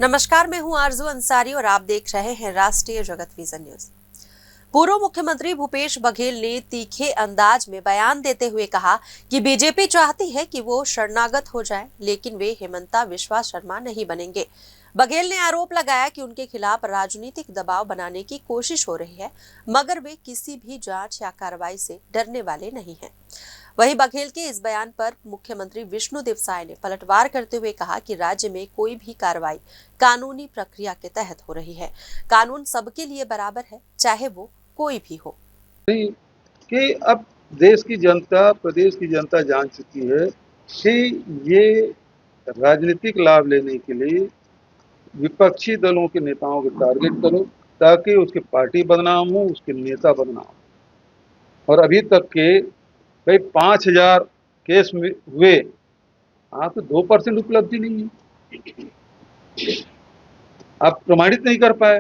नमस्कार, मैं हूं आरजू अंसारी और आप देख रहे हैं राष्ट्रीय जगत विजन न्यूज। पूर्व मुख्यमंत्री भूपेश बघेल ने तीखे अंदाज में बयान देते हुए कहा कि बीजेपी चाहती है कि वो शरणागत हो जाए, लेकिन वे हेमंता बिस्वा शर्मा नहीं बनेंगे। बघेल ने आरोप लगाया कि उनके खिलाफ राजनीतिक दबाव बनाने की कोशिश हो रही है, मगर वे किसी भी जांच या कार्रवाई से डरने वाले नहीं हैं। वहीं बघेल के इस बयान पर मुख्यमंत्री विष्णुदेव साय ने पलटवार करते हुए कहा कि राज्य में कोई भी कार्रवाई कानूनी प्रक्रिया के तहत हो रही है। कानून सबके लिए बराबर है, चाहे वो कोई भी हो। नहीं कि अब देश की जनता, प्रदेश की जनता जान चुकी है कि ये राजनीतिक लाभ लेने के लिए विपक्षी दलों के नेताओं को टारगेट करो ताकि उसकी पार्टी बदनाम हो, उसके नेता बदनाम हो। और अभी तक के कई 5,000 केस में हुए, आप तो 2% उपलब्धि नहीं है, आप प्रमाणित नहीं कर पाए।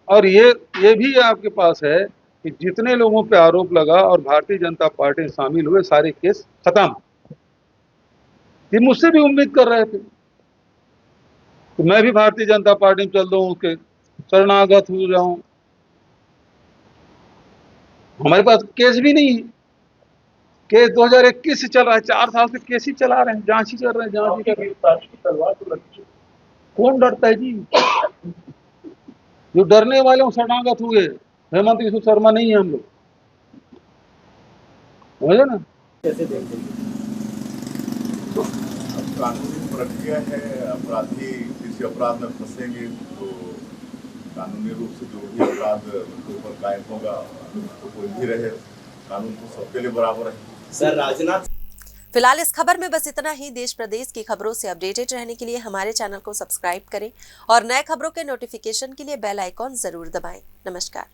और ये भी आपके पास है कि जितने लोगों पे आरोप लगा और भारतीय जनता पार्टी में शामिल हुए, सारे केस खत्म। ये मुझसे भी उम्मीद कर रहे थे कि मैं भी भारतीय जनता पार्टी में चल दूं, के शरणागत हो जाऊं। हमारे पास केस भी नहीं है। केस 2021 से चल रहा है, 4 साल से केस ही चला रहे हैं, जांच ही कर रहे हैं, जांच ही कर रहे हैं। तलवार तो लगी, कौन डरता है जी? जो डरने वाले शरणागत हुए, हेमंत बिस्वा शर्मा नहीं है हम लोग, समझे ना। कैसे देखते हैं? अब कानूनी प्रक्रिया है, अपराधी किसी अपराध में फंसेंगे तो कानूनी रूप से जो भी अपराध उनके ऊपर कायम होगा, तो कोई भी रहे, कानून तो सबके लिए बराबर है। सर, राजनाथ। फिलहाल इस खबर में बस इतना ही। देश प्रदेश की खबरों से अपडेटेड रहने के लिए हमारे चैनल को सब्सक्राइब करें और नए खबरों के नोटिफिकेशन के लिए बेल आइकॉन जरूर दबाएं। नमस्कार।